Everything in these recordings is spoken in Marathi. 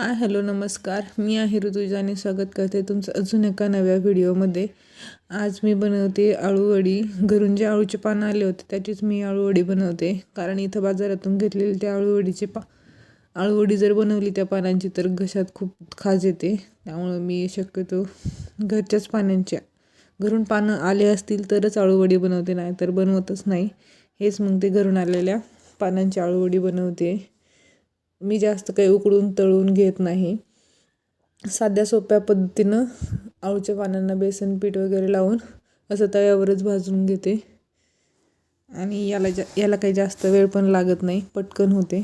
हाय हॅलो नमस्कार. मी आहे ऋतुजा आणि स्वागत करते तुमचं अजून एका नव्या व्हिडिओमध्ये. आज मी बनवते अळूवडी. घरून जे अळूचे पानं आले होते त्याचीच मी अळूवडी बनवते. कारण इथं बाजारातून घेतलेली त्या अळूवडी जर बनवली त्या पानांची तर घशात खूप खाज येते. त्यामुळं मी शक्यतो घरच्याच घरून पानं आले असतील तरच अळूवडी बनवते, नाही तर बनवतच नाही. हेच मग ते घरून आलेल्या पानांची अळूवडी बनवते. मी जास्त काही उकडून तळून घेत नाही. साध्या सोप्या पद्धतीनं अळूच्या पानांना बेसन पीठ वगैरे लावून असं तव्यावरच भाजून घेते. आणि याला काही जास्त वेळ पण लागत नाही, पटकन होते.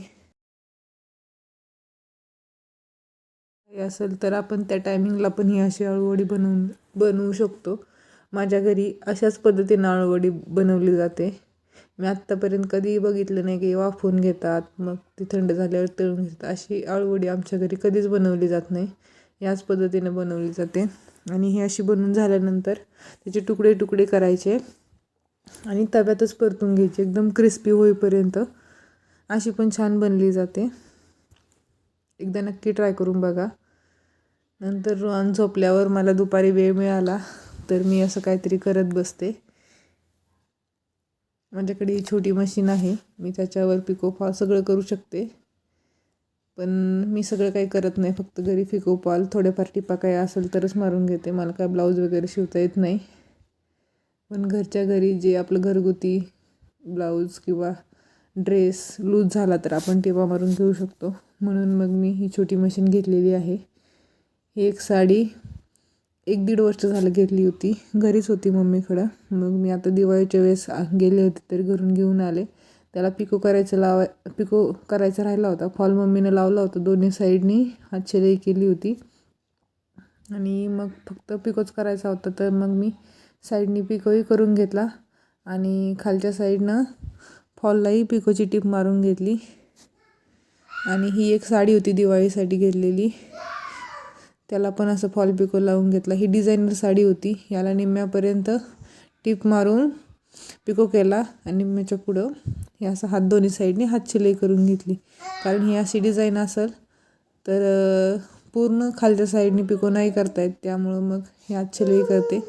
असेल तर आपण त्या टायमिंगला पण ही अशी अळूवडी बनवू शकतो. माझ्या घरी अशाच पद्धतीनं अळूवडी बनवली जाते. मी आत्तापर्यंत कधीही बघितलं नाही की वाफवून घेतात मग ती थंड झाल्यावर तळून घेतात. अशी अळूवडी आमच्या घरी कधीच बनवली जात नाही. याच पद्धतीने बनवली जाते. आणि ही अशी बनवून झाल्यानंतर त्याचे तुकडे तुकडे करायचे आणि तव्यातच परतून घ्यायचे एकदम क्रिस्पी होईपर्यंत. अशी पण छान बनली जाते. एकदा नक्की ट्राय करून बघा. नंतर रोहन झोपल्यावर मला दुपारी वेळ मिळाला तर मी असं काहीतरी करत बसते. माझ्याकडे ही छोटी मशीन आहे, मी त्याच्यावर पिको फॉल सगळं करू शकते. पण मी सगळं काही करत नाही, फक्त घरी पिको फॉल थोड्याफार टिपा काय असेल तरच मारून घेते. मला काय ब्लाऊज वगैरे शिवता येत नाही. पण घरच्या घरी जे आपलं घरगुती ब्लाऊज किंवा ड्रेस लूज झाला तर आपण टिपा मारून घेऊ शकतो. म्हणून मग मी ही छोटी मशीन घेतलेली आहे. ही एक साडी 1-1.5 वर्ष झालं घेतली होती, घरीच होती मम्मीकडं. मग मी आता दिवाळीच्या वेळेस गेले होते तर घरून घेऊन आले. त्याला पिको करायचा राहिला होता. फॉल मम्मीनं लावला होता, दोन्ही साईडनी हात शिलाई केली होती. आणि मग फक्त पिकोच करायचा होता तर मग मी साईडनी पिकोही करून घेतला आणि खालच्या साईडनं फॉललाही पिकोची टीप मारून घेतली. आणि ही एक साडी होती दिवाळीसाठी घेतलेली, त्याला पण असं फॉल पिको लावून घेतला. ही डिझायनर साडी होती. याला निम्म्यापर्यंत टीप मारून पिको केला आणि निम्म्याच्या पुढं हे असं हात दोन्ही साईडने हात शिलाई करून घेतली. कारण ही अशी डिझाईन असेल तर पूर्ण खालच्या साईडने पिको नाही करता येत, त्यामुळं मग हे हात शिलाई करते.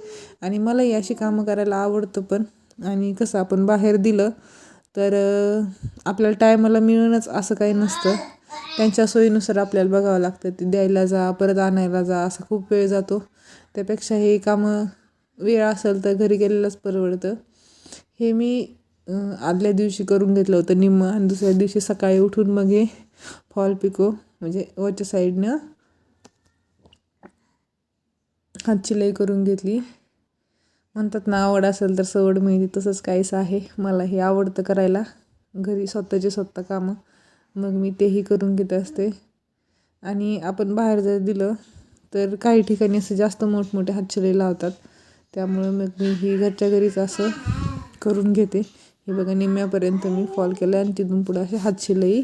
आणि मलाही अशी कामं करायला आवडतं. पण आणि कसं आपण बाहेर दिलं तर आपल्याला टायमाला मिळणंच असं काही नसतं. त्यांच्या सोयीनुसार आपल्याला बघावं लागतं. ते द्यायला जा, परत आणायला जा, असा खूप वेळ जातो. त्यापेक्षा हे कामं वेळ असेल तर घरी गेलेलंच परवडतं. हे मी आदल्या दिवशी करून घेतलं होतं निम्मं, आणि दुसऱ्या दिवशी सकाळी उठून मग हे फॉल पिको म्हणजे वरच्या साईडनं हात शिलाई करून घेतली. म्हणतात ना, आवड असेल तर सवड मिळते, तसंच काहीसं आहे. मला हे आवडतं करायला, घरी स्वतः कामं. मग मी तेही करून घेत असते. आणि आपण बाहेर जर दिलं तर काही ठिकाणी असं जास्त मोठमोठे हातशिलाई लावतात, त्यामुळे मग मी ही घरच्या घरीच असं करून घेते. हे बघा, निम्म्यापर्यंत मी फॉल केला आणि तिथून पुढं असे हातशिलाई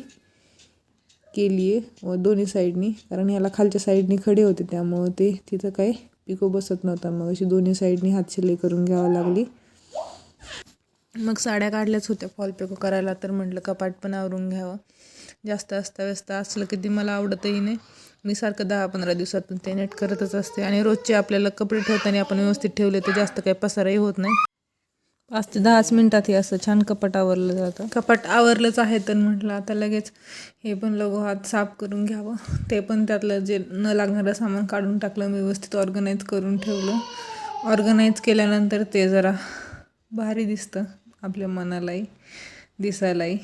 केली आहे व दोन्ही साईडनी. कारण ह्याला खालच्या साईडनी खडे होते त्यामुळं ते तिथं काही पिको बसत नव्हता. मग अशी दोन्ही साईडनी हातशिलाई करून घ्यावं लागली. मग साड्या काढल्याच होत्या फॉल पिको करायला, तर म्हटलं कपाट पण आवरून घ्यावं. जास्त अस्ताव्यस्त असलं की ते मला आवडतही नाही. मी सारखं 10-15 दिवसातून ते नेट करतच असते. आणि रोजचे आपल्याला कपडे ठेवताना आपण व्यवस्थित ठेवले तर जास्त काही पसाराही होत नाही. 5 ते 10 मिनिटात हे असं छान कपाट आवरलं जातं. कपाट आवरलंच आहे तर म्हटलं आता लगेच हे पण हात साफ करून घ्यावं. ते पण त्यातलं जे न लागणारं सामान काढून टाकलं, मी व्यवस्थित ऑर्गनाईज करून ठेवलं. ऑर्गनाईज केल्यानंतर ते जरा भारी दिसतं आपल्या मनालाही, दिसायलाही.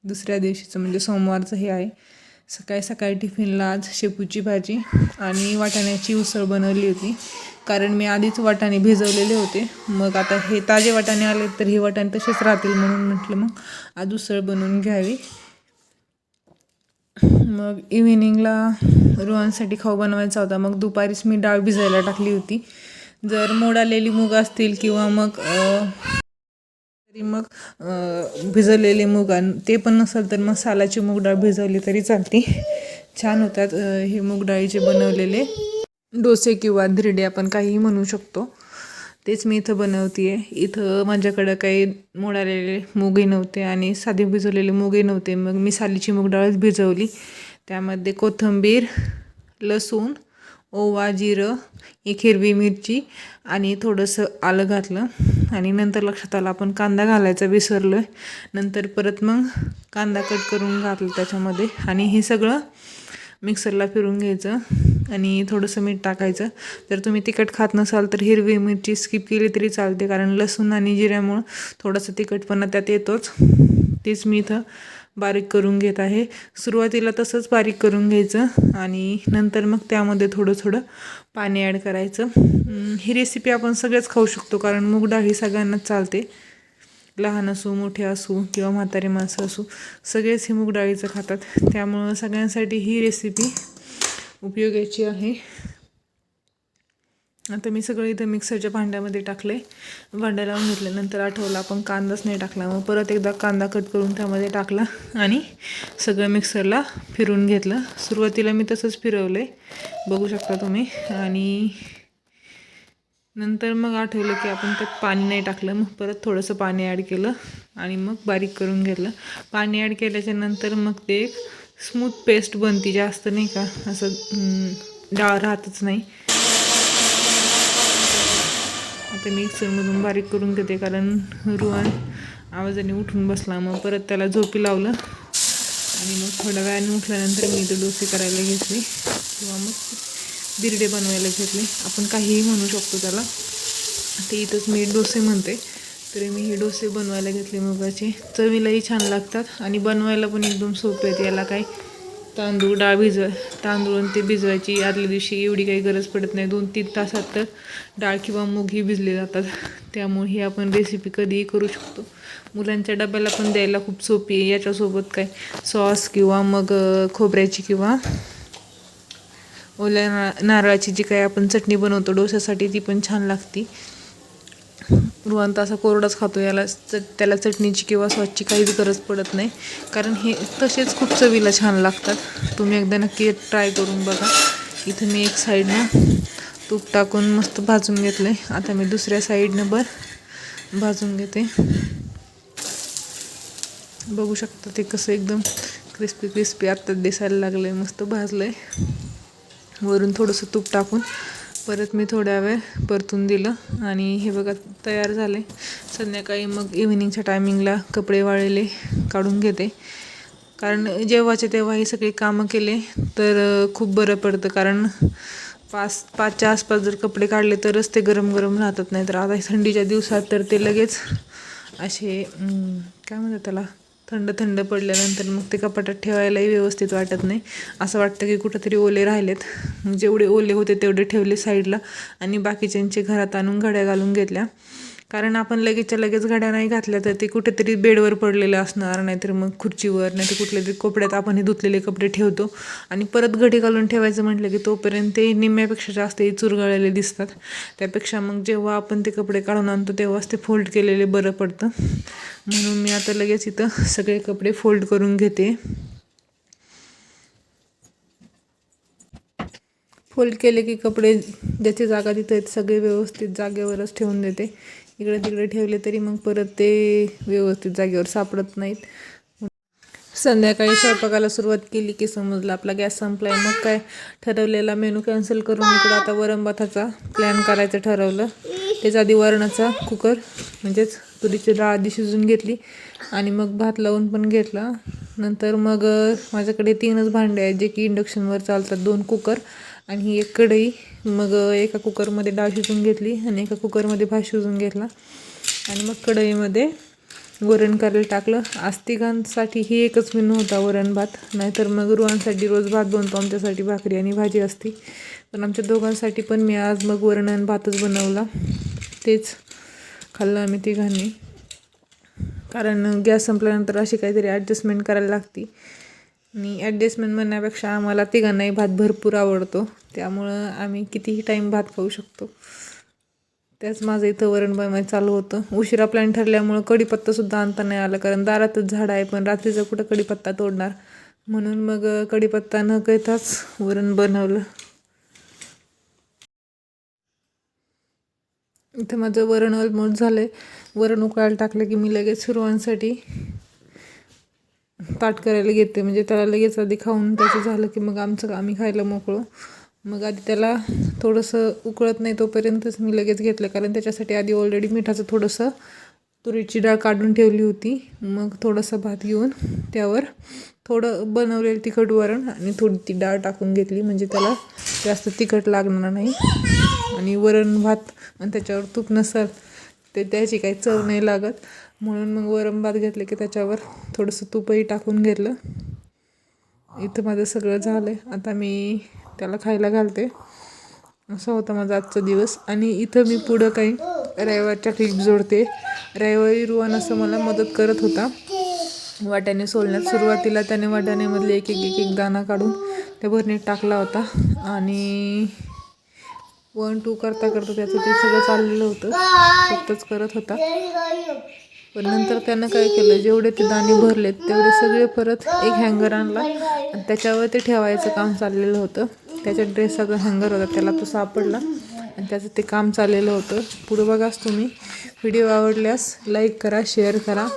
दुसऱ्या दिवशीचं म्हणजे सोमवारचं हे आहे. सकाळी टिफिनला आज शेपूची भाजी आणि वाटाण्याची उसळ बनवली होती. कारण मी आधीच वाटाणे भिजवलेले होते. मग आता हे ताजे वाटाणे आले तर हे वाटाणे तसेच राहतील, म्हणून म्हटलं मग आज उसळ बनवून घ्यावी. मग इव्हिनिंगला रोहनसाठी खाऊ बनवायचा होता. मग दुपारीच मी डाळ भिजायला टाकली होती. जर मोड आलेली मूग असतील किंवा मग भिजवलेले मूग, ते पण नसेल तर मग सालाची मूग डाळ भिजवली तरी चालते. छान होतात हे मूग डाळीचे बनवलेले डोसे किंवा धिरडे, आपण काहीही म्हणू शकतो. तेच मी इथं बनवते आहे. इथं माझ्याकडं काही मोड आलेले मूगही नव्हते आणि साधे भिजवलेले मूगही नव्हते. मग मी सालीची मूग डाळच भिजवली. त्यामध्ये कोथिंबीर, लसूण, ओवा, जिरं, एक हिरवी मिरची आणि थोडंसं आलं घातलं. आणि नंतर लक्षात आलं आपण कांदा घालायचा विसरलो आहे. नंतर परत मग कांदा कट करून घातलं त्याच्यामध्ये आणि हे सगळं मिक्सरला फिरून घ्यायचं आणि थोडंसं मीठ टाकायचं. जर तुम्ही तिखट खात नसाल तर हिरवी मिरची स्किप केली तरी चालते, कारण लसूण आणि जिऱ्यामुळं थोडासा तिखटपणा त्यात येतोच. तेच मी इथं बारीक करून घेत आहे. सुरुवातीला तसंच बारीक करून घ्यायचं आणि नंतर मग त्यामध्ये थोडं थोडं पाणी ॲड करायचं. ही रेसिपी आपण सगळेच खाऊ शकतो, कारण मूग डाळ ही सगळ्यांनाच चालते. लहान असो, मोठे असो किंवा म्हातारे माणसं असो, सगळेच ही मूग डाळीचं खातात. त्यामुळं सगळ्यांसाठी ही रेसिपी उपयोगाची आहे. आता मी सगळं इथं मिक्सरच्या भांड्यामध्ये टाकले. भांड्या लावून घेतल्यानंतर आठवलं आपण कांदाच नाही टाकला. मग परत एकदा कांदा कट करून त्यामध्ये टाकला आणि सगळं मिक्सरला फिरून घेतलं. सुरुवातीला मी तसंच फिरवलं आहे, बघू शकता तुम्ही. आणि नंतर मग आठवलं की आपण त्यात पाणी नाही टाकलं. मग परत थोडंसं पाणी ॲड केलं आणि मग बारीक करून घेतलं. पाणी ॲड केल्याच्या नंतर मग ते एक स्मूथ पेस्ट बनती, जास्त नाही का असं डाळ राहतच नाही. आता मिक्सरमधून बारीक करून घेते, कारण रुवान आवाजाने उठून बसला. मग परत त्याला झोपी लावलं आणि मग थोड्या वेळाने उठल्यानंतर मी इथं डोसे करायला घेतले किंवा मग बिर्डे बनवायला घेतले. आपण काहीही म्हणू शकतो त्याला. ते इथंच मी डोसे म्हणते. तरी मी हे डोसे बनवायला घेतले मुगाचे. चवीलाही छान लागतात आणि बनवायला पण एकदम सोपे आहेत. याला काय तांदूळ आणि ते भिजवायची आदल्या दिवशी एवढी काही गरज पडत नाही. 2-3 तासात तर डाळ किंवा मूग ही भिजले जातात. त्यामुळे ही आपण रेसिपी कधीही करू शकतो. मुलांच्या डब्याला पण द्यायला खूप सोपी आहे. याच्यासोबत काय सॉस किंवा मग खोबऱ्याची किंवा ओल्या नारळाची जी काही आपण चटणी बनवतो डोश्यासाठी, ती पण छान लागते. रुवान असा कोरडाच खातो. त्याला चटणीची किंवा सॉसची काहीच गरज पडत नाही, कारण हे तसेच खूप चवीला छान लागतात. तुम्ही एकदा नक्की ट्राय करून बघा. इथं मी एक साईडनं तूप टाकून मस्त भाजून घेतलं आहे. आता मी दुसऱ्या साईडनं भाजून घेते. बघू शकता ते कसं एकदम क्रिस्पी आत्ता दिसायला लागलं आहे. मस्त भाजलं आहे. वरून थोडंसं तूप टाकून परत मी थोड्या वेळ परतून दिलं आणि हे बघा तयार झाले. संध्याकाळी मग इव्हिनिंगच्या टायमिंगला कपडे वाळलेले काढून घेते, कारण जेव्हाचे तेव्हा ही सगळी कामं केले तर खूप बरं पडतं. कारण 5च्या आसपास जर कपडे काढले तरच ते गरम गरम राहतात. नाही तर आता थंडीच्या दिवसात तर ते लगेच असे काय म्हणतात त्याला, थंड पडल्यानंतर मग ते कपाटात ठेवायलाही व्यवस्थित वाटत नाही. असं वाटतं की कुठंतरी ओले राहिलेत. जेवढे ओले होते तेवढे ठेवले साईडला आणि बाकीच्यांचे घरात आणून घड्या घालून घेतल्या. कारण आपण लगेचच्या लगेच घड्या नाही घातल्या तर ते कुठेतरी बेडवर पडलेलं असणार, नाहीतर मग खुर्चीवर, नाहीतर कुठल्या तरी कोपऱ्यात आपण हे धुतलेले कपडे ठेवतो आणि परत घडी घालून ठेवायचं म्हटलं की तोपर्यंत ते निम्म्यापेक्षा जास्त चुरगळलेले दिसतात. त्यापेक्षा मग जेव्हा आपण ते कपडे काढून आणतो तेव्हाच ते फोल्ड केलेले बरं पडतं. म्हणून मी आता लगेच इथं सगळे कपडे फोल्ड करून घेते. फोल्ड केले की कपडे ज्याची जागा तिथं आहेत सगळे व्यवस्थित जागेवरच ठेवून देते. इकडे तिकडे ठेवले तरी मग परत ते व्यवस्थित जागेवर सापडत नाहीत. संध्याकाळी स्वयंपाकाला सुरुवात केली की समजलं आपला गॅस संपला आहे. मग काय ठरवलेला मेनू कॅन्सल करून इकडं आता वरण भाताचा प्लॅन करायचं ठरवलं. त्याच्या आधी वरणाचा कुकर म्हणजेच तुरीची डाळ आधी शिजून घेतली आणि मग भात लावून पण घेतला. नंतर मग माझ्याकडे 3च भांडे आहेत जे की इंडक्शनवर चालतात, 2 कुकर आणि एक कढई. मग एका कुकरमध्ये डाळ शिजून घेतली आणि एका कुकरमध्ये भात शिजून घेतला आणि मग कढईमध्ये वरण करायला टाकलं. आज तिघांसाठी ही एकच मेनू होता, वरण भात. नाहीतर मग रुवांसाठी रोज भात बनतो, आमच्यासाठी भाकरी आणि भाजी असती. पण आमच्या दोघांसाठी पण मी आज मग वरण आणि भातच बनवला. तेच खाल्लं आम्ही तिघांनी, कारण गॅस संपल्यानंतर अशी काहीतरी ॲडजस्टमेंट करायला लागती. आणि ॲडजस्टमेंट म्हणण्यापेक्षा आम्हाला तिघांनाही भात भरपूर आवडतो, त्यामुळं आम्ही कितीही टाईम भात खाऊ शकतो. त्याच माझं इथं वरण बनवायचं चालू होतं. उशिरा प्लॅन ठरल्यामुळं कढीपत्तासुद्धा आणता नाही आला, कारण दारातच झाड आहे. पण रात्रीचं कुठं कढीपत्ता तोडणार, म्हणून मग कढीपत्ता न कळताच वरण बनवलं. इथं माझं वरण ऑलमोस्ट झालं आहे. वरण उकळायला टाकलं की मी लगेच सुरुवांसाठी ताट करायला घेते, म्हणजे त्याला लगेच आधी खाऊन त्याचं झालं की मग आम्ही खायला मोकळो. मग आधी त्याला थोडंसं उकळत नाही तोपर्यंतच मी लगेच घेतलं, कारण त्याच्यासाठी आधी ऑलरेडी मिठाचं थोडंसं तुरीची डाळ काढून ठेवली होती. मग थोडंसं भात घेऊन त्यावर थोडं बनवलेलं तिखट वरण आणि थोडी ती डाळ टाकून घेतली, म्हणजे त्याला जास्त तिखट लागणार नाही. आणि वरण भात आणि त्याच्यावर तूप नसेल ते त्याची काही चव नाही लागत, म्हणून मग वरण भात घेतलं की त्याच्यावर थोडंसं तूपही टाकून घेतलं. इथं माझं सगळं झालं आहे, आता मी त्याला खायला घालते. असा होता माझा आजचा दिवस. आणि इथं मी पुढं काही रविवारच्या क्लिप जोडते. रविवारी रुवान असं मला मदत करत होता वाटाणे सोलण्यात. सुरुवातीला त्याने वाटाण्यामधले एक एक एक दाणा काढून त्या भरणीत टाकला होता आणि 1 2 करता करता त्याचं ते सगळं चाललेलं होतं, स्वतःच करत होता. पण नंतर त्यानं काय केलं, जेवढे ते दाणे भरलेत तेवढे सगळे परत एक हँगर आणला आणि त्याच्यावर ते ठेवायचं काम चाललेलं होतं. त्याचा ड्रेस सगळं हँगर होता, त्याला तो सापडला आणि त्याचं ते काम चाललेलं होतं. पुढं बघाच तुम्ही. व्हिडिओ आवडल्यास लाईक करा, शेअर करा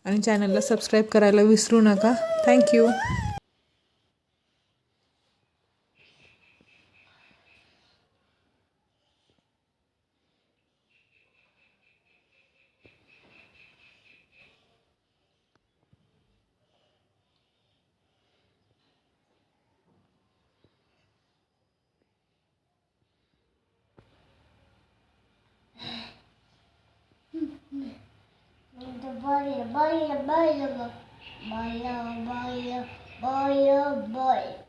आणि चॅनलला सबस्क्राईब करायला विसरू नका. Thank you. Boy, boy, boy, boy, boy, boy, boy, boy.